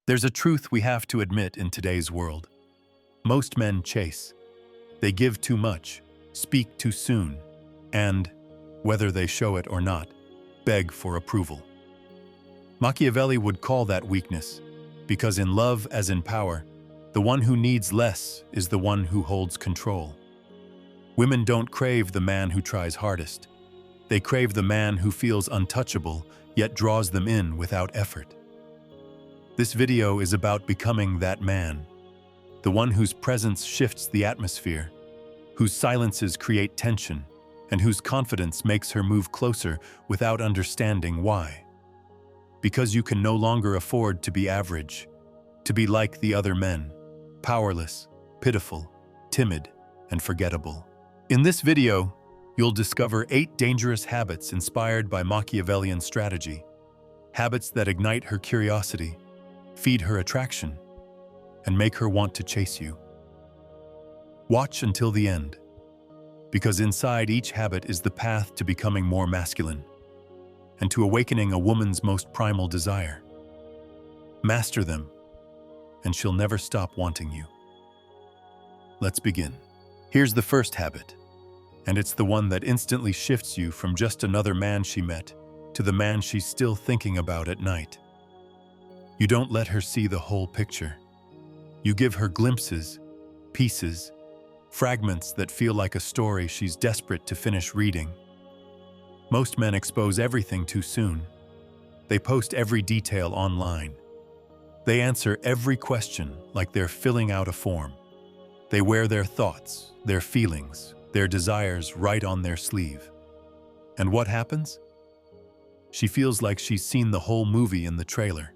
There's a truth we have to admit in today's world. Most men chase. They give too much, speak too soon, and, whether they show it or not, beg for approval. Machiavelli would call that weakness, because in love as in power, the one who needs less is the one who holds control. Women don't crave the man who tries hardest. They crave the man who feels untouchable, yet draws them in without effort. This video is about becoming that man, the one whose presence shifts the atmosphere, whose silences create tension, and whose confidence makes her move closer without understanding why. Because you can no longer afford to be average, to be like the other men, powerless, pitiful, timid, and forgettable. In this video, you'll discover 8 dangerous habits inspired by Machiavellian strategy, habits that ignite her curiosity, feed her attraction, and make her want to chase you. Watch until the end, because inside each habit is the path to becoming more masculine and to awakening a woman's most primal desire. Master them, and she'll never stop wanting you. Let's begin. Here's the first habit, and it's the one that instantly shifts you from just another man she met to the man she's still thinking about at night. You don't let her see the whole picture. You give her glimpses, pieces, fragments that feel like a story she's desperate to finish reading. Most men expose everything too soon. They post every detail online. They answer every question like they're filling out a form. They wear their thoughts, their feelings, their desires right on their sleeve. And what happens? She feels like she's seen the whole movie in the trailer,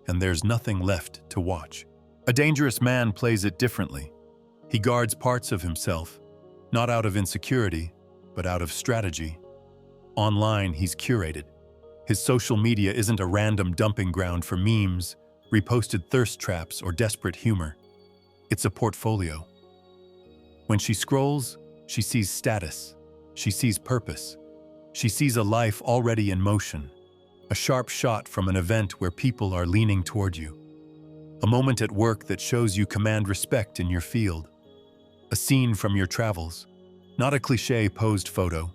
and there's nothing left to watch. A dangerous man plays it differently. He guards parts of himself, not out of insecurity, but out of strategy. Online, he's curated. His social media isn't a random dumping ground for memes, reposted thirst traps, or desperate humor. It's a portfolio. When she scrolls, she sees status. She sees purpose. She sees a life already in motion, a sharp shot from an event where people are leaning toward you, a moment at work that shows you command respect in your field, a scene from your travels, not a cliché posed photo,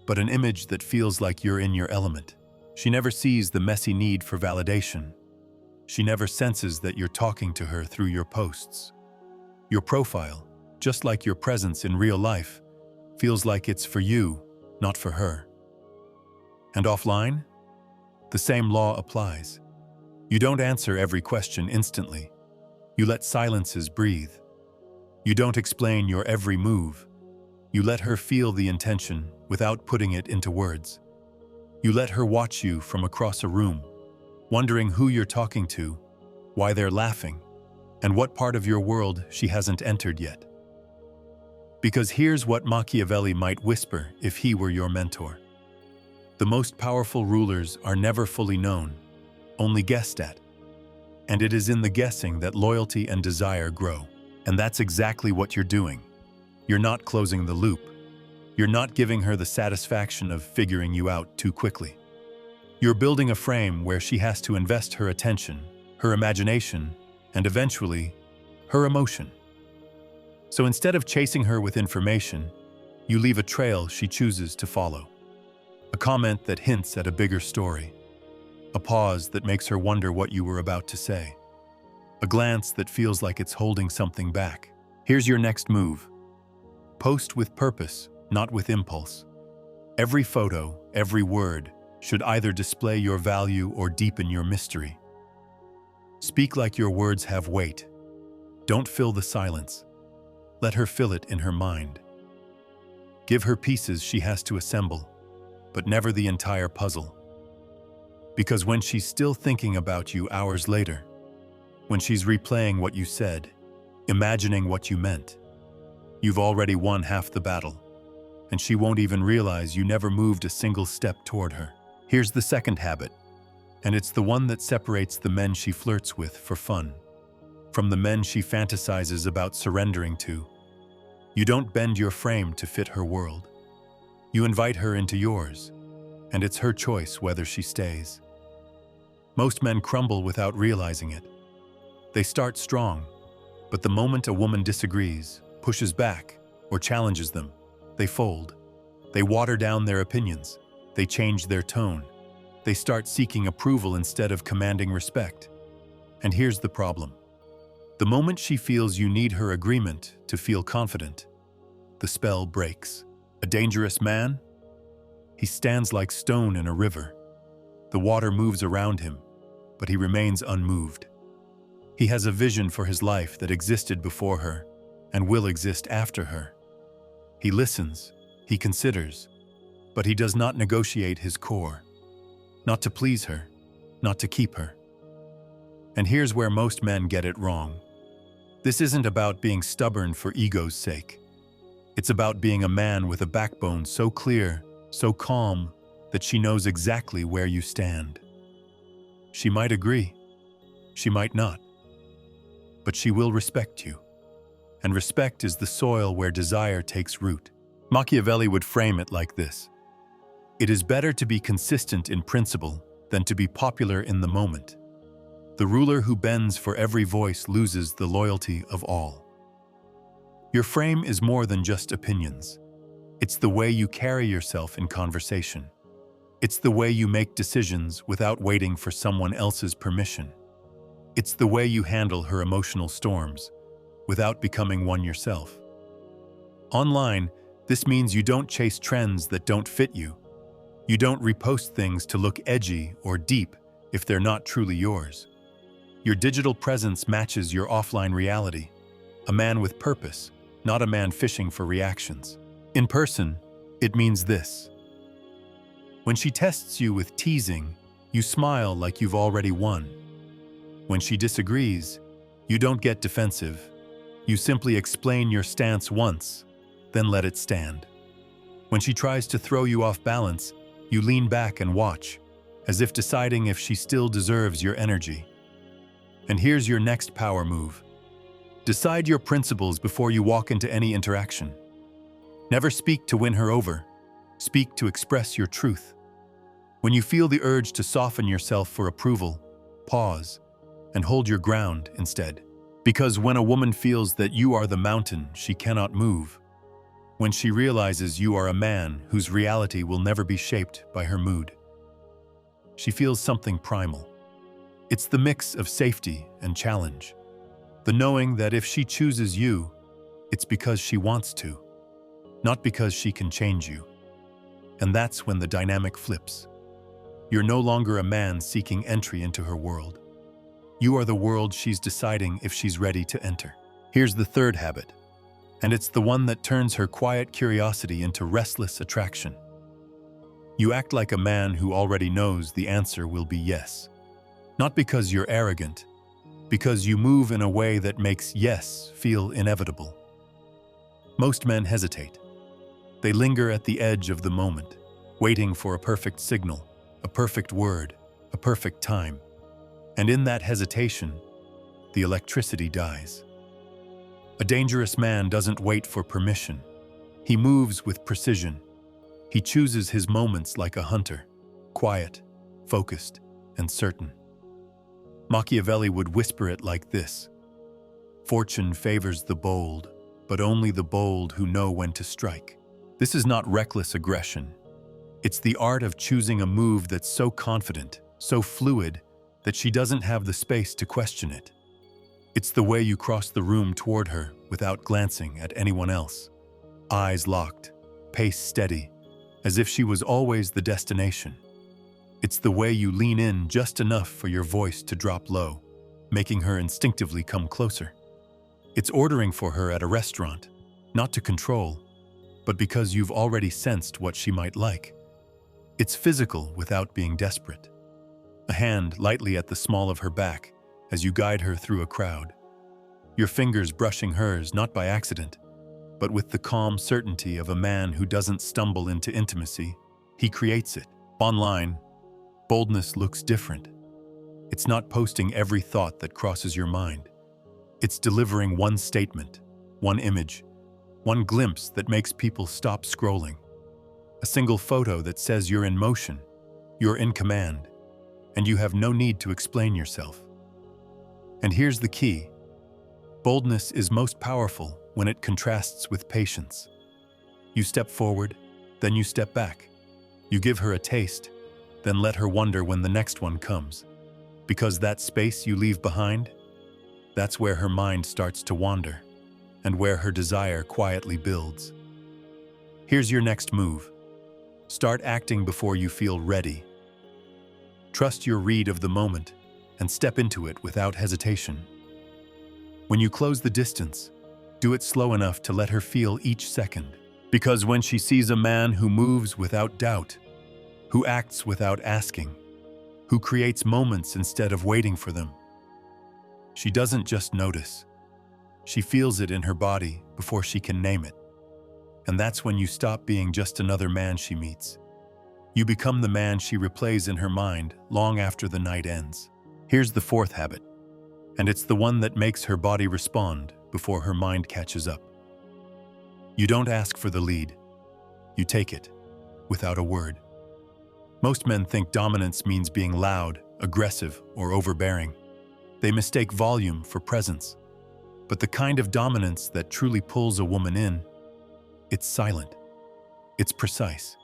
but an image that feels like you're in your element. She never sees the messy need for validation. She never senses that you're talking to her through your posts. Your profile, just like your presence in real life, feels like it's for you, not for her. And offline? The same law applies. You don't answer every question instantly. You let silences breathe. You don't explain your every move. You let her feel the intention without putting it into words. You let her watch you from across a room, wondering who you're talking to, why they're laughing, and what part of your world she hasn't entered yet. Because here's what Machiavelli might whisper if he were your mentor. The most powerful rulers are never fully known, only guessed at. And it is in the guessing that loyalty and desire grow. And that's exactly what you're doing. You're not closing the loop. You're not giving her the satisfaction of figuring you out too quickly. You're building a frame where she has to invest her attention, her imagination, and eventually, her emotion. So instead of chasing her with information, you leave a trail she chooses to follow. A comment that hints at a bigger story. A pause that makes her wonder what you were about to say. A glance that feels like it's holding something back. Here's your next move. Post with purpose, not with impulse. Every photo, every word, should either display your value or deepen your mystery. Speak like your words have weight. Don't fill the silence. Let her fill it in her mind. Give her pieces she has to assemble, but never the entire puzzle. Because when she's still thinking about you hours later, when she's replaying what you said, imagining what you meant, you've already won half the battle, and she won't even realize you never moved a single step toward her. Here's the second habit, and it's the one that separates the men she flirts with for fun from the men she fantasizes about surrendering to. You don't bend your frame to fit her world. You invite her into yours, and it's her choice whether she stays. Most men crumble without realizing it. They start strong, but the moment a woman disagrees, pushes back, or challenges them, they fold. They water down their opinions. They change their tone. They start seeking approval instead of commanding respect. And here's the problem. The moment she feels you need her agreement to feel confident, the spell breaks. A dangerous man? He stands like stone in a river. The water moves around him, but he remains unmoved. He has a vision for his life that existed before her and will exist after her. He listens, he considers, but he does not negotiate his core. Not to please her, not to keep her. And here's where most men get it wrong. This isn't about being stubborn for ego's sake. It's about being a man with a backbone so clear, so calm, that she knows exactly where you stand. She might agree, she might not, but she will respect you. And respect is the soil where desire takes root. Machiavelli would frame it like this: it is better to be consistent in principle than to be popular in the moment. The ruler who bends for every voice loses the loyalty of all. Your frame is more than just opinions. It's the way you carry yourself in conversation. It's the way you make decisions without waiting for someone else's permission. It's the way you handle her emotional storms without becoming one yourself. Online, this means you don't chase trends that don't fit you. You don't repost things to look edgy or deep if they're not truly yours. Your digital presence matches your offline reality. A man with purpose, not a man fishing for reactions. In person, it means this: when she tests you with teasing, you smile like you've already won. When she disagrees, you don't get defensive. You simply explain your stance once, then let it stand. When she tries to throw you off balance, you lean back and watch, as if deciding if she still deserves your energy. And here's your next power move. Decide your principles before you walk into any interaction. Never speak to win her over. Speak to express your truth. When you feel the urge to soften yourself for approval, pause and hold your ground instead. Because when a woman feels that you are the mountain she cannot move, when she realizes you are a man whose reality will never be shaped by her mood, she feels something primal. It's the mix of safety and challenge. The knowing that if she chooses you, it's because she wants to, not because she can change you. And that's when the dynamic flips. You're no longer a man seeking entry into her world. You are the world she's deciding if she's ready to enter. Here's the third habit, and it's the one that turns her quiet curiosity into restless attraction. You act like a man who already knows the answer will be yes. Not because you're arrogant, because you move in a way that makes yes feel inevitable. Most men hesitate. They linger at the edge of the moment, waiting for a perfect signal, a perfect word, a perfect time. And in that hesitation, the electricity dies. A dangerous man doesn't wait for permission. He moves with precision. He chooses his moments like a hunter, quiet, focused, and certain. Machiavelli would whisper it like this: fortune favors the bold, but only the bold who know when to strike. This is not reckless aggression. It's the art of choosing a move that's so confident, so fluid, that she doesn't have the space to question it. It's the way you cross the room toward her without glancing at anyone else. Eyes locked, pace steady, as if she was always the destination. It's the way you lean in just enough for your voice to drop low, making her instinctively come closer. It's ordering for her at a restaurant, not to control, but because you've already sensed what she might like. It's physical without being desperate. A hand lightly at the small of her back as you guide her through a crowd. Your fingers brushing hers not by accident, but with the calm certainty of a man who doesn't stumble into intimacy. He creates it. Online, boldness looks different. It's not posting every thought that crosses your mind. It's delivering one statement, one image, one glimpse that makes people stop scrolling. A single photo that says you're in motion, you're in command, and you have no need to explain yourself. And here's the key. Boldness is most powerful when it contrasts with patience. You step forward, then you step back. You give her a taste, then let her wonder when the next one comes. Because that space you leave behind, that's where her mind starts to wander, and where her desire quietly builds. Here's your next move. Start acting before you feel ready. Trust your read of the moment and step into it without hesitation. When you close the distance, do it slow enough to let her feel each second. Because when she sees a man who moves without doubt, who acts without asking, who creates moments instead of waiting for them, she doesn't just notice. She feels it in her body before she can name it. And that's when you stop being just another man she meets. You become the man she replays in her mind long after the night ends. Here's the fourth habit, and it's the one that makes her body respond before her mind catches up. You don't ask for the lead. You take it, without a word. Most men think dominance means being loud, aggressive, or overbearing. They mistake volume for presence. But the kind of dominance that truly pulls a woman in, it's silent. It's precise.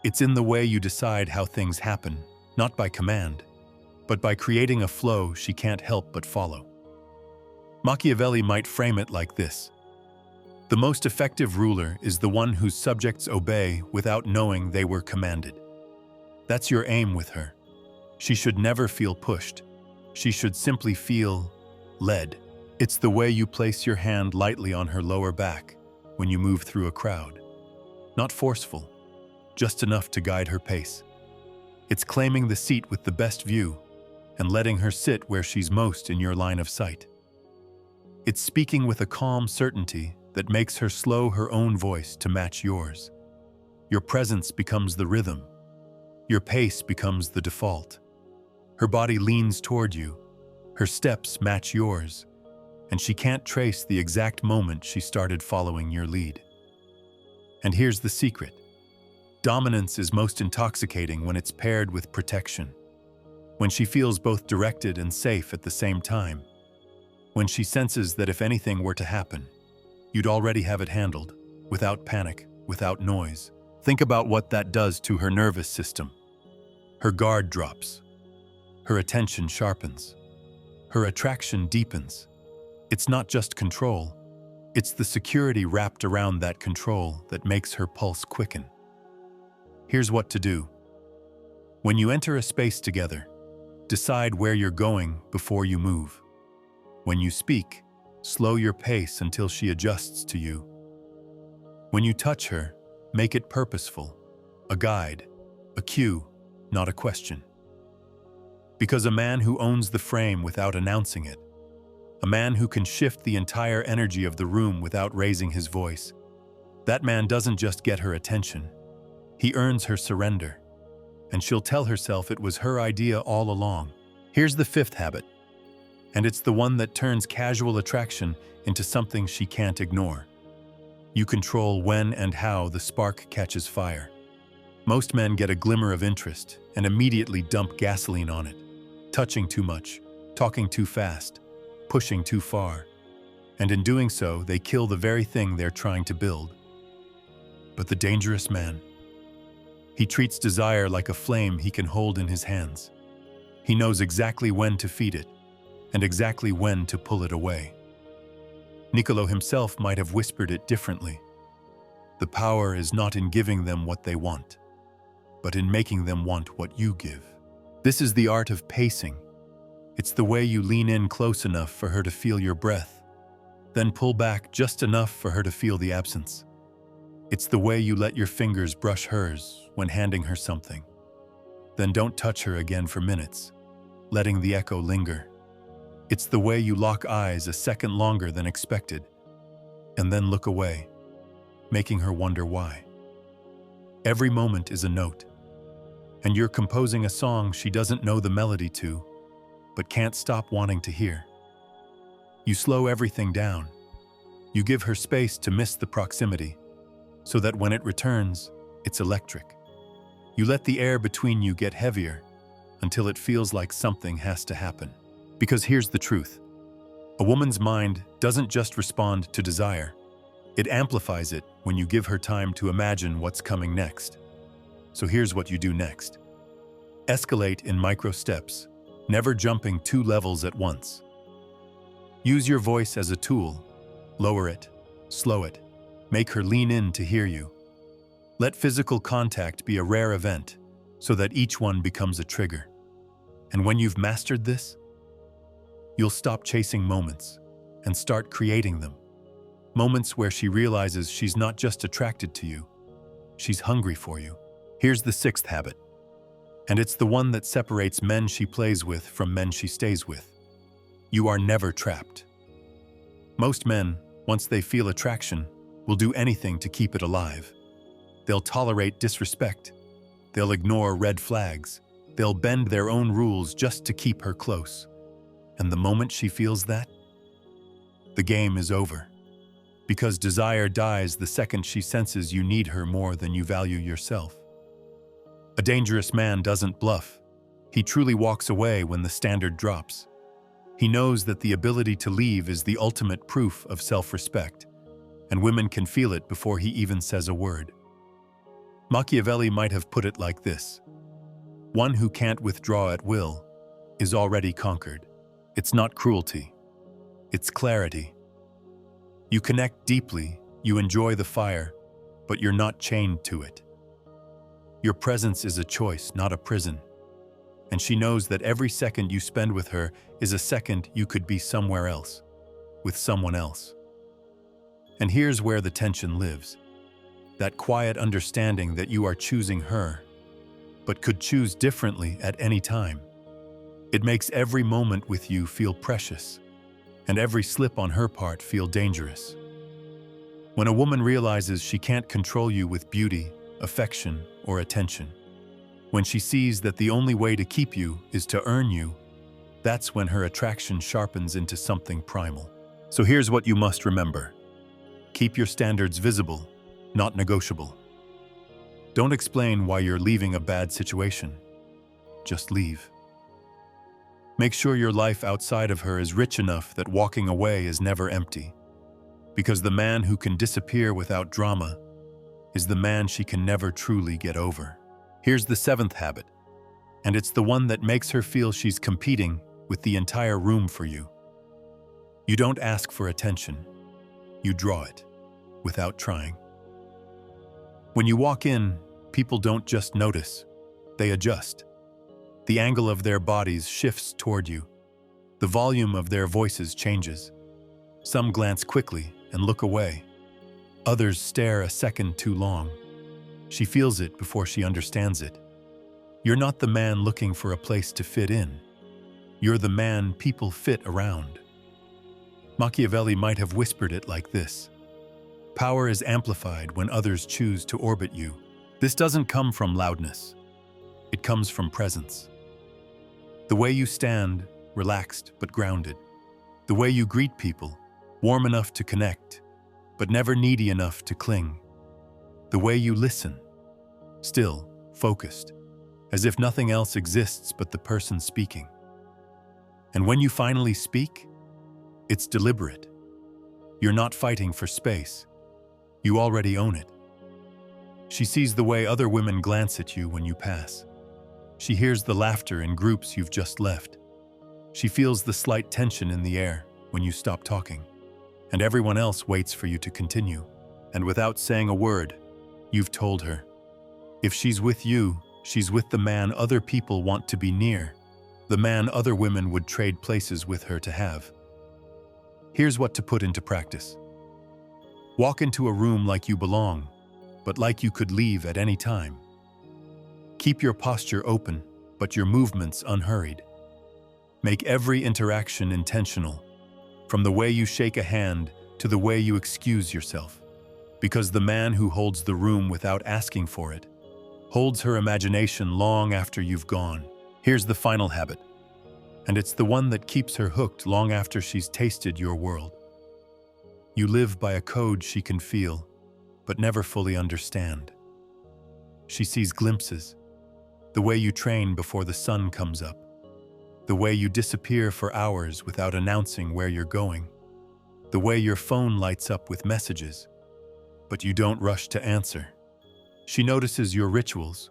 It's in the way you decide how things happen, not by command, but by creating a flow she can't help but follow. Machiavelli might frame it like this. The most effective ruler is the one whose subjects obey without knowing they were commanded. That's your aim with her. She should never feel pushed. She should simply feel led. It's the way you place your hand lightly on her lower back when you move through a crowd. Not forceful, just enough to guide her pace. It's claiming the seat with the best view and letting her sit where she's most in your line of sight. It's speaking with a calm certainty that makes her slow her own voice to match yours. Your presence becomes the rhythm. Your pace becomes the default. Her body leans toward you. Her steps match yours. And she can't trace the exact moment she started following your lead. And here's the secret. Dominance is most intoxicating when it's paired with protection. When she feels both directed and safe at the same time. When she senses that if anything were to happen, you'd already have it handled, without panic, without noise. Think about what that does to her nervous system. Her guard drops. Her attention sharpens. Her attraction deepens. It's not just control. It's the security wrapped around that control that makes her pulse quicken. Here's what to do. When you enter a space together, decide where you're going before you move. When you speak, slow your pace until she adjusts to you. When you touch her, make it purposeful, a guide, a cue, not a question. Because a man who owns the frame without announcing it, a man who can shift the entire energy of the room without raising his voice, that man doesn't just get her attention, he earns her surrender, and she'll tell herself it was her idea all along. Here's the fifth habit, and it's the one that turns casual attraction into something she can't ignore. You control when and how the spark catches fire. Most men get a glimmer of interest and immediately dump gasoline on it, touching too much, talking too fast, pushing too far, and in doing so, they kill the very thing they're trying to build. But the dangerous man, he treats desire like a flame he can hold in his hands. He knows exactly when to feed it and exactly when to pull it away. Niccolo himself might have whispered it differently. The power is not in giving them what they want, but in making them want what you give. This is the art of pacing. It's the way you lean in close enough for her to feel your breath, then pull back just enough for her to feel the absence. It's the way you let your fingers brush hers when handing her something. Then don't touch her again for minutes, letting the echo linger. It's the way you lock eyes a second longer than expected, and then look away, making her wonder why. Every moment is a note, and you're composing a song she doesn't know the melody to, but can't stop wanting to hear. You slow everything down. You give her space to miss the proximity, so that when it returns, it's electric. You let the air between you get heavier until it feels like something has to happen. Because here's the truth. A woman's mind doesn't just respond to desire. It amplifies it when you give her time to imagine what's coming next. So here's what you do next. Escalate in micro steps, never jumping 2 levels at once. Use your voice as a tool. Lower it, slow it, make her lean in to hear you. Let physical contact be a rare event so that each one becomes a trigger. And when you've mastered this, you'll stop chasing moments and start creating them. Moments where she realizes she's not just attracted to you, she's hungry for you. Here's the 6th habit, and it's the one that separates men she plays with from men she stays with. You are never trapped. Most men, once they feel attraction, will do anything to keep it alive. They'll tolerate disrespect. They'll ignore red flags. They'll bend their own rules just to keep her close. And the moment she feels that, the game is over. Because desire dies the second she senses you need her more than you value yourself. A dangerous man doesn't bluff. He truly walks away when the standard drops. He knows that the ability to leave is the ultimate proof of self-respect, and women can feel it before he even says a word. Machiavelli might have put it like this: one who can't withdraw at will is already conquered. It's not cruelty, it's clarity. You connect deeply, you enjoy the fire, but you're not chained to it. Your presence is a choice, not a prison. And she knows that every second you spend with her is a second you could be somewhere else, with someone else. And here's where the tension lives. That quiet understanding that you are choosing her, but could choose differently at any time. It makes every moment with you feel precious, and every slip on her part feel dangerous. When a woman realizes she can't control you with beauty, affection, or attention, when she sees that the only way to keep you is to earn you, that's when her attraction sharpens into something primal. So here's what you must remember. Keep your standards visible, not negotiable. Don't explain why you're leaving a bad situation. Just leave. Make sure your life outside of her is rich enough that walking away is never empty. Because the man who can disappear without drama is the man she can never truly get over. Here's the 7th habit, and it's the one that makes her feel she's competing with the entire room for you. You don't ask for attention. You draw it, without trying. When you walk in, people don't just notice, they adjust. The angle of their bodies shifts toward you. The volume of their voices changes. Some glance quickly and look away. Others stare a second too long. She feels it before she understands it. You're not the man looking for a place to fit in. You're the man people fit around. Machiavelli might have whispered it like this: power is amplified when others choose to orbit you. This doesn't come from loudness. It comes from presence. The way you stand, relaxed but grounded. The way you greet people, warm enough to connect, but never needy enough to cling. The way you listen, still, focused, as if nothing else exists but the person speaking. And when you finally speak, it's deliberate. You're not fighting for space. You already own it. She sees the way other women glance at you when you pass. She hears the laughter in groups you've just left. She feels the slight tension in the air when you stop talking. And everyone else waits for you to continue. And without saying a word, you've told her. If she's with you, she's with the man other people want to be near, the man other women would trade places with her to have. Here's what to put into practice. Walk into a room like you belong, but like you could leave at any time. Keep your posture open, but your movements unhurried. Make every interaction intentional, from the way you shake a hand to the way you excuse yourself. Because the man who holds the room without asking for it holds her imagination long after you've gone. Here's the final habit, and it's the one that keeps her hooked long after she's tasted your world. You live by a code she can feel, but never fully understand. She sees glimpses, the way you train before the sun comes up, The way you disappear for hours without announcing where you're going. The way your phone lights up with messages, but you don't rush to answer. She notices your rituals,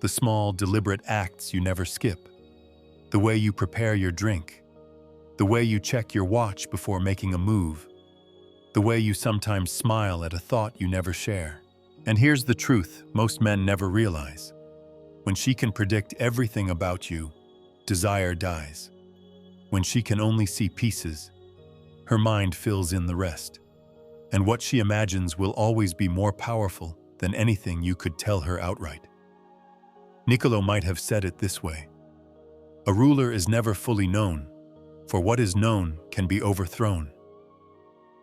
the small, deliberate acts you never skip. The way you prepare your drink. The way you check your watch before making a move. The way you sometimes smile at a thought you never share. And here's the truth most men never realize. When she can predict everything about you, desire dies. When she can only see pieces, her mind fills in the rest. And what she imagines will always be more powerful than anything you could tell her outright. Niccolo might have said it this way: a ruler is never fully known, for what is known can be overthrown.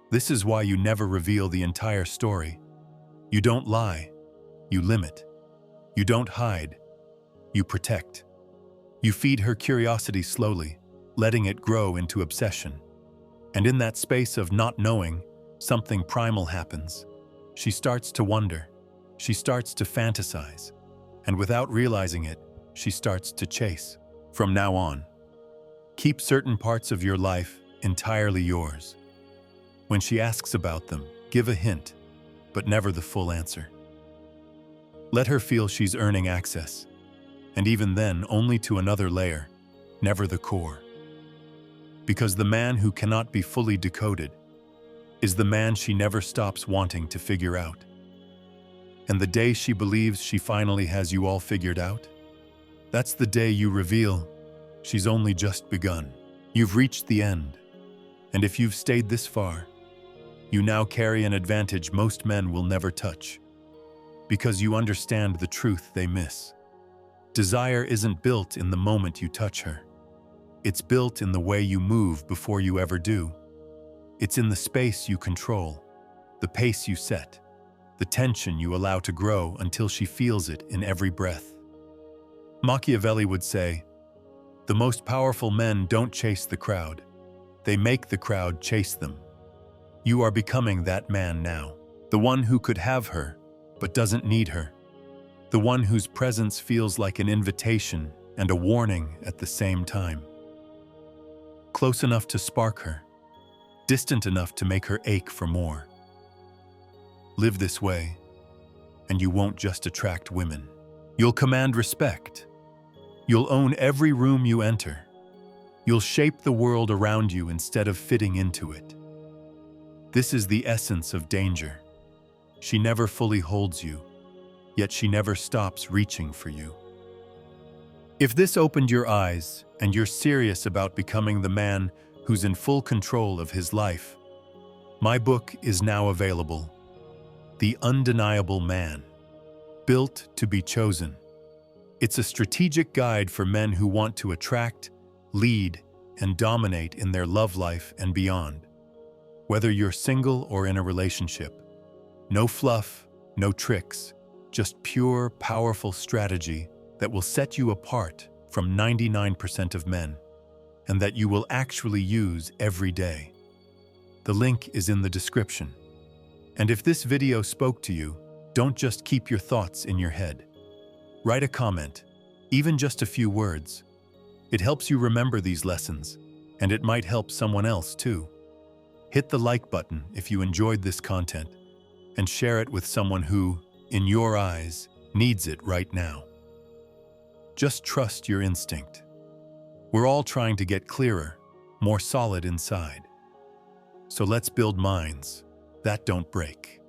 This is why you never reveal the entire story. You don't lie, you limit. You don't hide, you protect. You feed her curiosity slowly, letting it grow into obsession. And in that space of not knowing, something primal happens. She starts to wonder. She starts to fantasize. And without realizing it, she starts to chase. From now on, keep certain parts of your life entirely yours. When she asks about them, give a hint, but never the full answer. Let her feel she's earning access, and even then only to another layer, never the core. Because the man who cannot be fully decoded is the man she never stops wanting to figure out. And the day she believes she finally has you all figured out, that's the day you reveal she's only just begun. You've reached the end, and if you've stayed this far, you now carry an advantage most men will never touch, because you understand the truth they miss. Desire isn't built in the moment you touch her. It's built in the way you move before you ever do. It's in the space you control, the pace you set, the tension you allow to grow until she feels it in every breath. Machiavelli would say, "The most powerful men don't chase the crowd. They make the crowd chase them." You are becoming that man now, the one who could have her, but doesn't need her. The one whose presence feels like an invitation and a warning at the same time. Close enough to spark her, distant enough to make her ache for more. Live this way, and you won't just attract women. You'll command respect. You'll own every room you enter. You'll shape the world around you instead of fitting into it. This is the essence of danger. She never fully holds you, yet she never stops reaching for you. If this opened your eyes and you're serious about becoming the man who's in full control of his life, my book is now available. The Undeniable Man, Built to be Chosen. It's a strategic guide for men who want to attract, lead, and dominate in their love life and beyond. Whether you're single or in a relationship, no fluff, no tricks, just pure, powerful strategy that will set you apart from 99% of men, and that you will actually use every day. The link is in the description. And if this video spoke to you, don't just keep your thoughts in your head. Write a comment, even just a few words. It helps you remember these lessons, and it might help someone else too. Hit the like button if you enjoyed this content, and share it with someone who, in your eyes, needs it right now. Just trust your instinct. We're all trying to get clearer, more solid inside. So let's build minds that don't break.